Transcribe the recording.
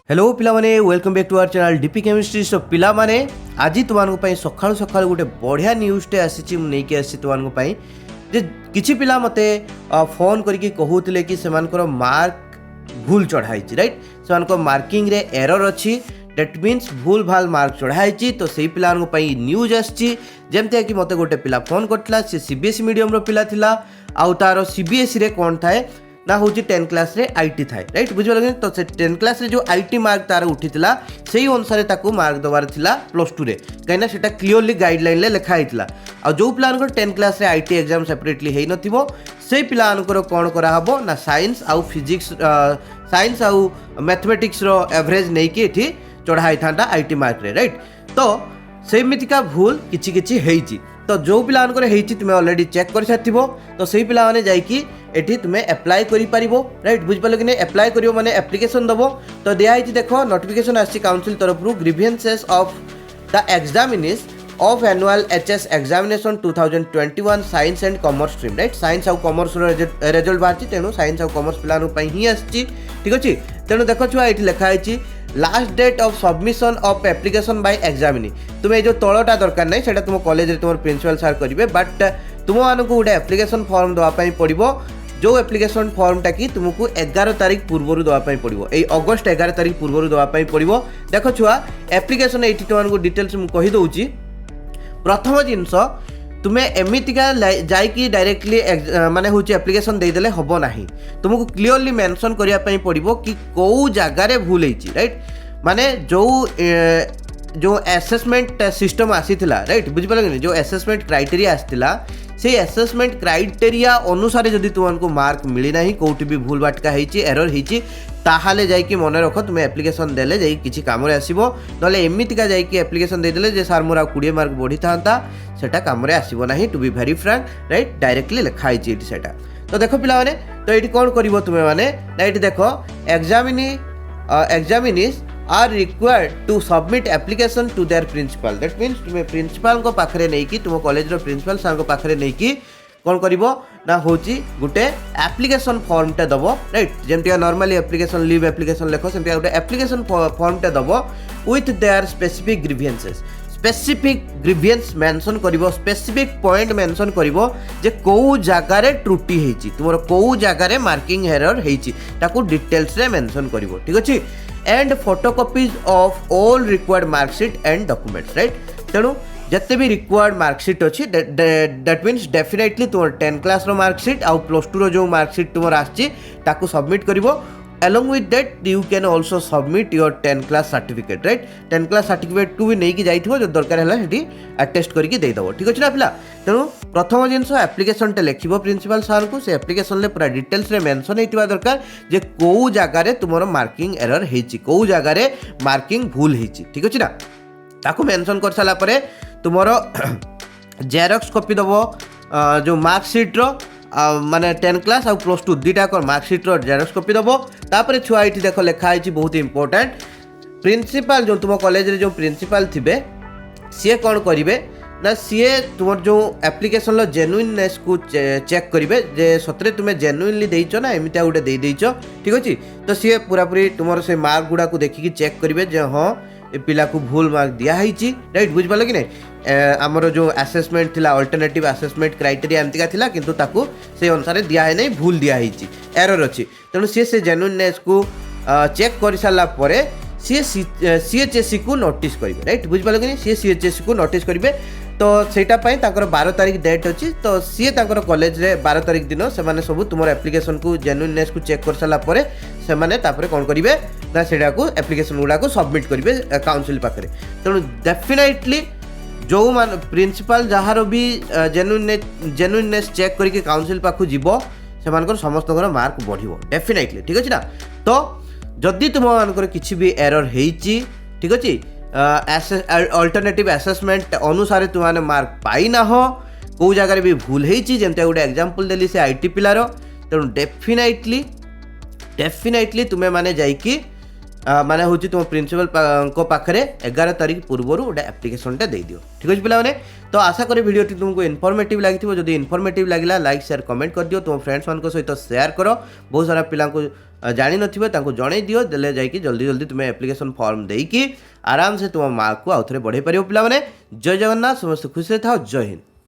Hello पिला माने welcome back to our channel DP chemistry. So पिला माने आज तुमानक पई सखाळु सखाळु गोटे बढ़िया न्यूज़ टे आसीची मु नेकी आसी तुमानक पई जे किछि पिला मते फोन करके कहउतले कि सेमानकर मार्क भूल चढ़ाइछि, राइट। सेमानकर मार्किंग रे एरर अछि, दैट मीन्स भूल भाल मार्क चढ़ाइछि। तो सेही पिलानक पई न्यूज़ आछि जेमते कि मते गोटे पिला फोन करतला, से सीबीएसई मीडियम रो पिला थिला आउ तारो सीबीएसई रे कोन थाए ना हूँ 10 क्लास रे आईटी थाए, राइट। बुझे तो से 10 क्लास रे जो आईटी मार्क तार उठी से ही अनुसार ताकू मार्क दबार थिला प्लस 2 रे, कहीं सेटा क्लियरली गाइडलाइन ले लिखा होता। आ जो पिलानकर 10 क्लास रे आईटी एग्जाम सेपरेटली है नथिबो से पिलानकर कोन करा हबो ना साइंस आउ फिजिक्स साइंस आउ मैथमेटिक्स रो एवरेज नै कि एठी चढ़ाई थांता आईटी मार्क रे, राइट। तो सेमितिका भूल किछि किछि हेइछि। तो जो पिलानकर हेइछि तुमे ऑलरेडी चेक कर साथिबो। तो सेही पिला माने जाई कि एठी तुमे अप्लाई करि पारिबो, राइट। बुझ पालो कि नै अप्लाई करियो माने एप्लीकेशन दबो। तो दिया हेइछि देखो नोटिफिकेशन आछि काउंसिल तरफ रु grievances of the examinees of annual HS examination 2021 science and commerce stream, right. Science आउ कॉमर्स रो रिजल्ट बाहरछि, तेनु साइंस आउ कॉमर्स पिलानु पई ही आछि, ठीक अछि। तेनु देखो छुआ एठी लिखा हेइछि last date of submission of application by examinee. तुम्हें जो तलटा दरकार नहीं सेटा तुम कॉलेज रे तुम प्रिंसिपल सर करेंगे, बट तुम मानक गोटे एप्लीकेशन फॉर्म दवाई पड़ो। जो एप्लीकेशन फॉर्मटा कि तुमको 11 तारीख पूर्व दवाई पड़ो, ये अगस्ट 11 तारीख पूर्व दवाई पड़ो। देख छुआ एप्लीकेशन ये तुमको डिटेल्स मुझे कहीदे। प्रथम जिनस तुम्हें एमतीका जाइकी डायरेक्टली माने हूँ एप्लीकेशन देदेले हम ना, तुमको क्लीयरली मेंशन करने पड़ो कि कौ जगार भूल होती, राइट। माने जो असेसमेंट सिस्टम आसीथिला, राइट। बुझी पाले कि जो असेसमेंट क्राइटेरिया आसीथिला से असेसमेंट क्राइटेरिया अनुसार जदि तुमको मार्क मिली ना, कोठी भी भूल बाटका हेची एरर हेची ताहाले जाइकी मन रख तुम एप्लीकेशन देले जाई किछि काम रे आसीबो। नले एमितिका जाइकी एप्लीकेशन दे देले जे सर मोर 20 मार्क बढ़ी थांता सेटा काम रे आसीबो नाही, to be very frank, right. Directly लिखा हेची एटी सेटा। तो देखो पिला माने तो एटी कोन करिवो तुमे माने राइट। देखो examinees are required to submit application to their principal, that means तुम प्रिंसिपल को पाखरे नहीं कि तुम कॉलेज रो प्रिंसिपल सर को पाखरे नहीं कि कौन करिवो ना होची गुटे एप्लीकेशन फॉर्म टे दबो, राइट। जेमतिया नॉर्मली एप्लीकेशन लीव एप्लीकेशन लेखो सेमतिया गुटे एप्लीकेशन फॉर्म टे दबो with their specific grievances. Specific grievance mention करिवो, स्पेसिफिक पॉइंट मेंशन करिवो जे को जगह रे त्रुटि हेची, तुमरो को जगह रे मार्किंग एरर हेची ताकू डिटेल्स रे मेंशन करिवो, ठीक अछि। And photocopies of all required marksheet and documents, right. तेणु जिते भी रिक्वायर्ड मार्कशीट अच्छी दैट मीन्स डेफिनेटली तुम 10 क्लास रो मार्कशीट आउ प्लस 2 रो जो मार्कशीट तुम आसी ताकू submit करिवो। along with that you can also submit your 10 class certificate, right। 10 class certificate को भी नहीं कि जाइथिबो जो दरकार हैला सेठी अटेस्ट करके दे दबो, ठीक अछि ना पिला। तेणु प्रथम जिनस एप्लीकेशन टे लिखिबो प्रिंसिपल सर को, से एप्लीकेशन ले पूरा डिटेल्स रे मेंशन हेतिबा दरकार जे को जगह रे तुमरो मार्किंग एरर हेची, को जगह रे मार्किंग भूल हेची, ठीक अछि ना। ताको मेंशन कर साला परे तुमरो जेरॉक्स कॉपी दबो जो मार्कशीट रो माने 10 क्लास और प्लस 2 दुईटा कर मार्कशीट रो जेरॉक्स कॉपी दबो। तापर छुआ ये देख लिखा है बहुत इंपोर्टेंट प्रिंसिपल जो तुम कॉलेज रे जो प्रिंसिपल थिबे सी कौन करिवे ना, सी तुम जो एप्लीकेशन लो जेन्युइननेस को चेक करिवे जे सतरे तुम जेन्युइनली देइचो ना एमितिया गुटे दे देइचो, ठीक अछि। तो सी पूरा पूरी तुमर से मार्क गुडा को देखिकी चेक करिवे जे हां ए पिला को भूल मार्क दिया हेची, राइट। बुझ पालो कि नै हमरो जो असेसमेंट थिला अल्टरनेटिव असेसमेंट क्राइटेरिया एमतिका थिला किंतु ताकू से अनुसार दिया है नै, भूल दिया हेची, एरर अछि। तेणु से जेन्युइननेस को चेक कर साला परे सी CHSE को नोटिस करिवे, राइट। बुझ पालो कि नै सी CHSE को नोटिस करिवे। तो सेटा पई ताकर 12 तारीख डेट अछि। तो सी ताकर कॉलेज रे 12 तारीख दिन से माने सब तुमर एप्लीकेशन को जेन्युइननेस को चेक कर साला परे से माने तापरे कोन करिवे ना सेटा को एप्लीकेशन गुडा को सबमिट करिवे काउंसिल पाखरे। तेणु डेफिनेटली जो मान प्रिंसिपल जहार भी जेन्युइननेस चेक करके काउंसिल पाखु जीवो से मानकर समस्त मार्क बढ़िवो डेफिनेटली, ठीक अछि ना। तो जदि तुम मानकर किछि भी एरर हेची, ठीक अछि, अल्टरनेटिव असेसमेंट अनुसार तुम मार्क पाई ना हो, को जगह भी भूल हेची जेमते गोटे एग्जांपल देली से आईटी पिलार। तेणु डेफिनेटली तुम्हें माने जाइकी माने हूँ तुम प्रिंसिपल को पाखरे 11 तारीख पूर्व गोटे एप्लीकेशन दे दियो, ठीक है पिला। तो आशा करी वीडियो तुमको इनफॉर्मेटिव लगी, जदि इनफॉर्मेटिव लगिला लाइक शेयर कमेंट कर दियो, तुम फ्रेंड्स मान सहित शेयर करो, बहुत सारा पिला जानी नथिबे तांको जणै दियो देले जाइकी जल्दी जल्दी तुम एप्लिकेशन फॉर्म देकी आराम से तुम मार्क को आउ थे बढ़ाई पार। पिला माने जय जगन्नाथ, समस्त खुशी था। जय हिंद।